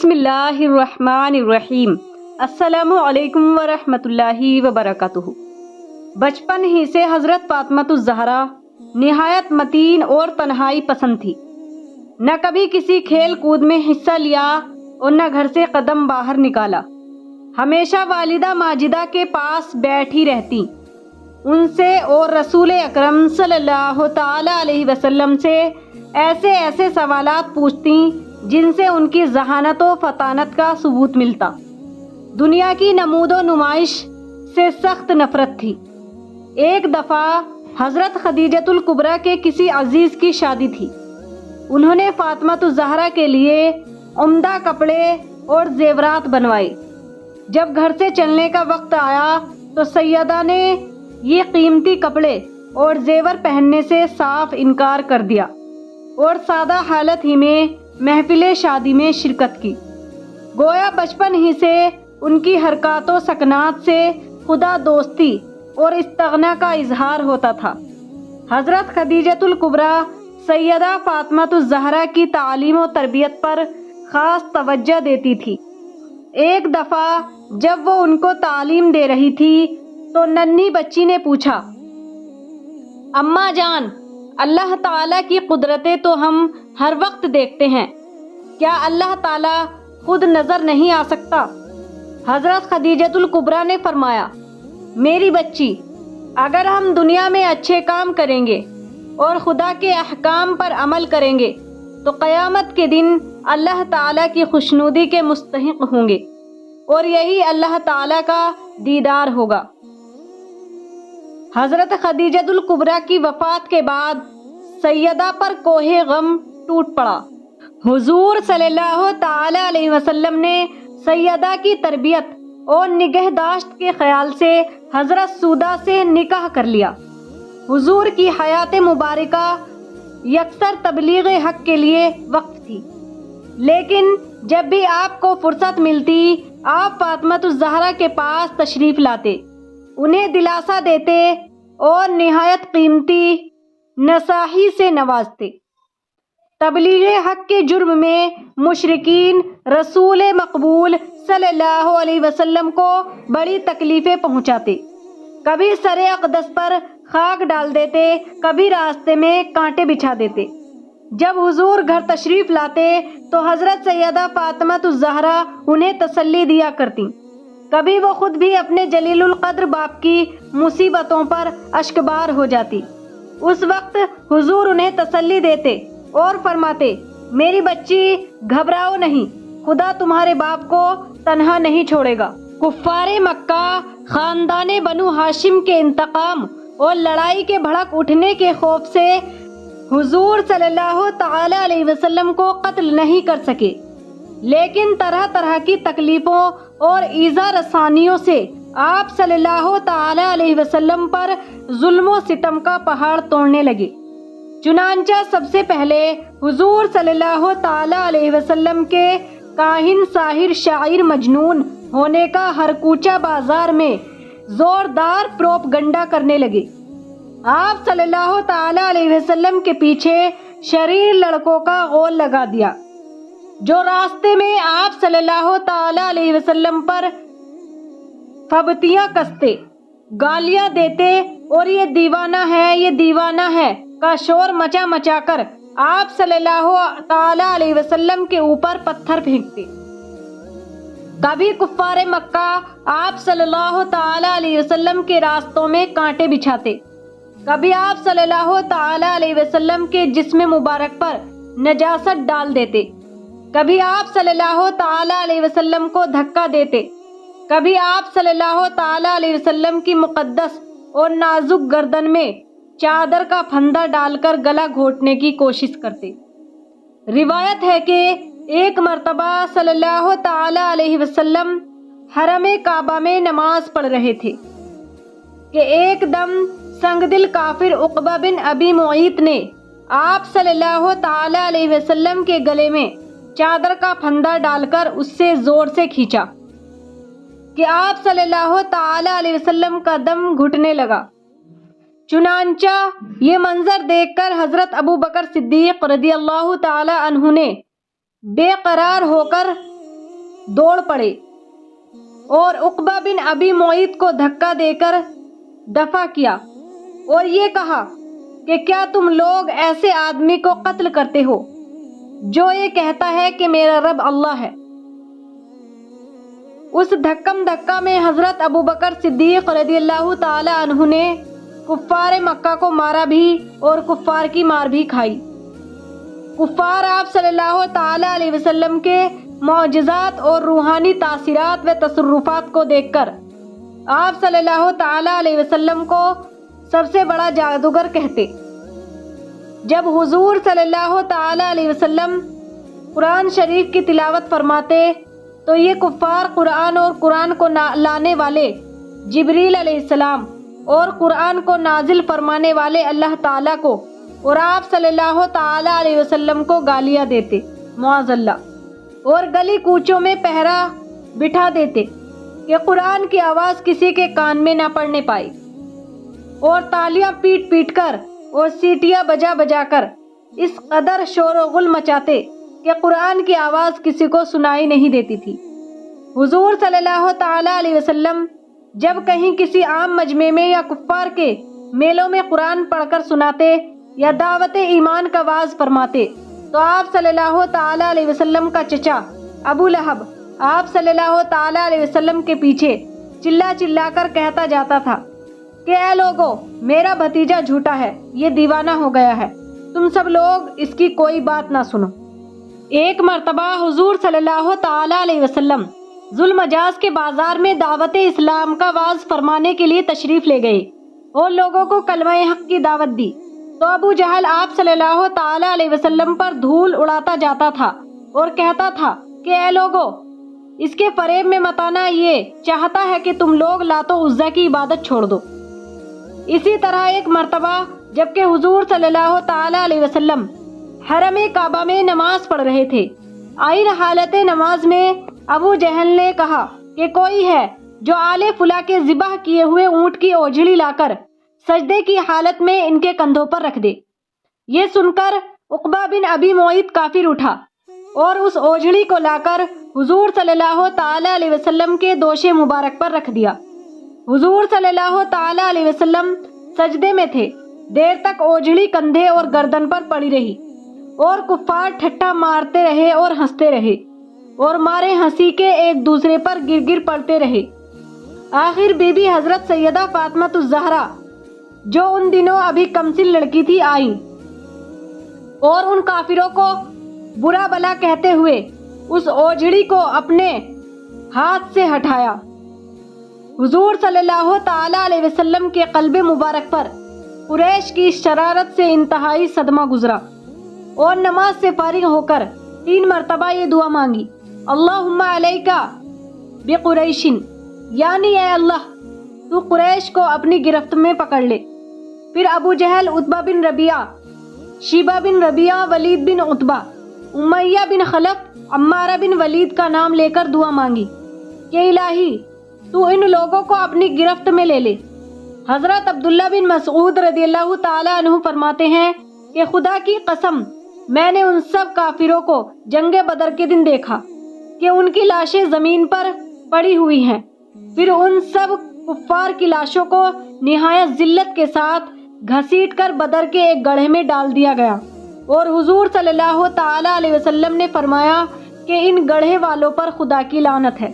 بسم اللہ الرحمن الرحیم۔ السلام علیکم ورحمۃ اللہ وبرکاتہ۔ بچپن ہی سے حضرت فاطمۃ الزہرا نہایت متین اور تنہائی پسند تھی۔ نہ کبھی کسی کھیل کود میں حصہ لیا اور نہ گھر سے قدم باہر نکالا۔ ہمیشہ والدہ ماجدہ کے پاس بیٹھی رہتی، ان سے اور رسول اکرم صلی اللہ تعالی علیہ وسلم سے ایسے سوالات پوچھتی جن سے ان کی ذہانت و فطانت کا ثبوت ملتا۔ دنیا کی نمود و نمائش سے سخت نفرت تھی۔ ایک دفعہ حضرت خدیجۃ الکبریٰ کے کسی عزیز کی شادی تھی۔ انہوں نے فاطمۃ الزہرا کے لیے عمدہ کپڑے اور زیورات بنوائے۔ جب گھر سے چلنے کا وقت آیا تو سیدہ نے یہ قیمتی کپڑے اور زیور پہننے سے صاف انکار کر دیا اور سادہ حالت ہی میں محفل شادی میں شرکت کی۔ گویا بچپن ہی سے ان کی حرکات و سکنات سے خدا دوستی اور استغنا کا اظہار ہوتا تھا۔ حضرت خدیجۃ الکبریٰ سیدہ فاطمۃ الزہرا کی تعلیم و تربیت پر خاص توجہ دیتی تھی۔ ایک دفعہ جب وہ ان کو تعلیم دے رہی تھی تو ننھی بچی نے پوچھا، اماں جان، اللہ تعالیٰ کی قدرتیں تو ہم ہر وقت دیکھتے ہیں، کیا اللہ تعالیٰ خود نظر نہیں آ سکتا؟ حضرت خدیجۃ الکبریٰ نے فرمایا، میری بچی، اگر ہم دنیا میں اچھے کام کریں گے اور خدا کے احکام پر عمل کریں گے تو قیامت کے دن اللہ تعالیٰ کی خوشنودی کے مستحق ہوں گے اور یہی اللہ تعالیٰ کا دیدار ہوگا۔ حضرت خدیجۃ الکبریٰ کی وفات کے بعد سیدہ پر کوہ غم ٹوٹ پڑا۔ حضور صلی اللہ تعالی علیہ وسلم نے سیدہ کی تربیت اور نگہداشت کے خیال سے حضرت سودہ سے نکاح کر لیا۔ حضور کی حیات مبارکہ یکسر تبلیغ حق کے لیے وقف تھی، لیکن جب بھی آپ کو فرصت ملتی آپ فاطمۃ الزہرا کے پاس تشریف لاتے، انہیں دلاسا دیتے اور نہایت قیمتی نصاحی سے نوازتے۔ تبلیغ حق کے جرم میں مشرکین رسول مقبول صلی اللہ علیہ وسلم کو بڑی تکلیفیں پہنچاتے، کبھی سر اقدس پر خاک ڈال دیتے، کبھی راستے میں کانٹے بچھا دیتے۔ جب حضور گھر تشریف لاتے تو حضرت سیدہ فاطمۃ الزہرا انہیں تسلی دیا کرتی، کبھی وہ خود بھی اپنے جلیل القدر باپ کی مصیبتوں پر اشکبار ہو جاتی۔ اس وقت حضور انہیں تسلی دیتے اور فرماتے، میری بچی، گھبراؤ نہیں، خدا تمہارے باپ کو تنہا نہیں چھوڑے گا۔ کفار مکہ خاندان بنو ہاشم کے انتقام اور لڑائی کے بھڑک اٹھنے کے خوف سے حضور صلی اللہ تعالی علیہ وسلم کو قتل نہیں کر سکے، لیکن طرح طرح کی تکلیفوں اور ایذا رسانیوں سے آپ صلی اللہ تعالی علیہ وسلم پر ظلم و ستم کا پہاڑ توڑنے لگے۔ چنانچہ سب سے پہلے حضور صلی اللہ تعالی علیہ وسلم کے کاہن ساحر شاعر مجنون ہونے کا ہر کوچہ بازار میں زوردار پروپگنڈا کرنے لگے۔ آپ صلی اللہ تعالی علیہ وسلم کے پیچھے شریر لڑکوں کا غول لگا دیا، جو راستے میں آپ صلی اللہ تعالی علیہ وسلم پر پھبتیاں کستے، گالیاں دیتے اور یہ دیوانہ ہے کا شور مچا کر آپ صلی اللہ تعالی علیہ وسلم کے اوپر پتھر پھینکتے۔ کبھی کفار مکہ آپ صلی اللہ تعالی علیہ وسلم کے راستوں میں کانٹے بچھاتے، کبھی آپ صلی اللہ تعالی علیہ وسلم کے جسم مبارک پر نجاست ڈال دیتے، کبھی آپ صلی اللہ تعالی علیہ وسلم کو دھکا دیتے، کبھی آپ صلی اللہ تعالی علیہ وسلم کی مقدس اور نازک گردن میں چادر کا پھندا ڈال کر گلا گھونٹنے کی کوشش کرتے۔ روایت ہے کہ ایک مرتبہ صلی اللہ تعالی علیہ وسلم حرم کعبہ میں نماز پڑھ رہے تھے کہ ایک دم سنگ دل کافر عقبہ بن ابی معیط نے آپ صلی اللہ تعالی علیہ وسلم کے گلے میں چادر کا پھندا ڈال کر اس سے زور سے کھینچا کہ آپ صلی اللہ تعالی علیہ وسلم کا دم گھٹنے لگا۔ چنانچہ یہ منظر دیکھ کر حضرت ابو بکر صدیق رضی اللہ تعالی عنہ نے بے قرار ہو کر دوڑ پڑے اور عقبہ بن ابی معیط کو دھکا دے کر دفع کیا اور یہ کہا کہ کیا تم لوگ ایسے آدمی کو قتل کرتے ہو جو یہ کہتا ہے کہ میرا رب اللہ ہے؟ اس دھکم دھکا میں حضرت ابوبکر صدیق رضی اللہ تعالی عنہ نے کفار مکہ کو مارا بھی اور کفار کی مار بھی کھائی۔ کفار آپ صلی اللہ تعالی علیہ وسلم کے معجزات اور روحانی تاثیرات و تصرفات کو دیکھ کر آپ صلی اللہ تعالی علیہ وسلم کو سب سے بڑا جادوگر کہتے۔ جب حضور صلی اللہ تعالی علیہ وسلم قرآن شریف کی تلاوت فرماتے تو یہ کفار قرآن اور قرآن کو لانے والے جبریل علیہ السلام اور قرآن کو نازل فرمانے والے اللہ تعالیٰ کو اور آپ صلی اللہ تعالی علیہ وسلم کو گالیاں دیتے معاذ اللہ، اور گلی کوچوں میں پہرا بٹھا دیتے کہ قرآن کی آواز کسی کے کان میں نہ پڑنے پائے، اور تالیاں پیٹ پیٹ کر اور سیٹیاں بجا بجا کر اس قدر شور و غل مچاتے کہ قرآن کی آواز کسی کو سنائی نہیں دیتی تھی۔ حضور صلی اللہ تعالی علیہ وسلم جب کہیں کسی عام مجمع میں یا کفار کے میلوں میں قرآن پڑھ کر سناتے یا دعوت ایمان کا واعظ فرماتے تو آپ صلی اللہ تعالی علیہ وسلم کا چچا ابو لہب آپ صلی اللہ تعالی علیہ وسلم کے پیچھے چلا چلا کر کہتا جاتا تھا کہ اے لوگو، میرا بھتیجا جھوٹا ہے، یہ دیوانہ ہو گیا ہے، تم سب لوگ اس کی کوئی بات نہ سنو۔ ایک مرتبہ حضور صلی اللہ تعالی علیہ وسلم ذوالمجاز کے بازار میں دعوت اسلام کا واعظ فرمانے کے لیے تشریف لے گئے اور لوگوں کو کلمہ حق کی دعوت دی تو ابو جہل آپ صلی اللہ تعالی علیہ وسلم پر دھول اڑاتا جاتا تھا اور کہتا تھا کہ اے لوگو، اس کے فریب میں مت آنا، یہ چاہتا ہے کہ تم لوگ لات و عزا کی عبادت چھوڑ دو۔ اسی طرح ایک مرتبہ جبکہ حضور صلی اللہ تعالی علیہ وسلم حرم کعبہ میں نماز پڑھ رہے تھے، عین حالت نماز میں ابو جہل نے کہا کہ کوئی ہے جو آل فلاں کے ذبح کیے ہوئے اونٹ کی اوجھڑی لا کر سجدے کی حالت میں ان کے کندھوں پر رکھ دے۔ یہ سن کر عقبہ بن ابی معیط کافر اٹھا اور اس اوجھڑی کو لا کر حضور صلی اللہ تعالی علیہ وسلم کے دوش مبارک پر رکھ دیا۔ حضور صلی اللہ تعالی علیہ وسلم سجدے میں تھے، دیر تک اوجھڑی کندھے اور گردن پر پڑی رہی اور کفار ٹھٹھا مارتے رہے اور ہنستے رہے اور مارے ہنسی کے ایک دوسرے پر گر گر پڑتے رہے۔ آخر بی بی حضرت سیدہ فاطمہ الزہرا جو ان دنوں ابھی کمسن لڑکی تھی آئیں اور ان کافروں کو برا بلا کہتے ہوئے اس اوجھڑی کو اپنے ہاتھ سے ہٹایا۔ حضور صلی اللہ تعالی علیہ وسلم کے قلب مبارک پر قریش کی شرارت سے انتہائی صدمہ گزرا اور نماز سے فارغ ہو کر 3 مرتبہ یہ دعا مانگی، اللہم علیکا بقریش، یعنی اے اللہ تو قریش کو اپنی گرفت میں پکڑ لے۔ پھر ابو جہل، عتبہ بن ربیعہ، شیبہ بن ربیعہ، ولید بن عتبہ، امیہ بن خلف، عمارہ بن ولید کا نام لے کر دعا مانگی کہ الہی تو ان لوگوں کو اپنی گرفت میں لے لے۔ حضرت عبداللہ بن مسعود رضی اللہ تعالی عنہ فرماتے ہیں کہ خدا کی قسم میں نے ان سب کافروں کو جنگ بدر کے دن دیکھا کہ ان کی لاشیں زمین پر پڑی ہوئی ہیں، پھر ان سب کفار کی لاشوں کو نہایت ذلت کے ساتھ گھسیٹ کر بدر کے ایک گڑھے میں ڈال دیا گیا، اور حضور صلی اللہ تعالی علیہ وسلم نے فرمایا کہ ان گڑھے والوں پر خدا کی لعنت ہے۔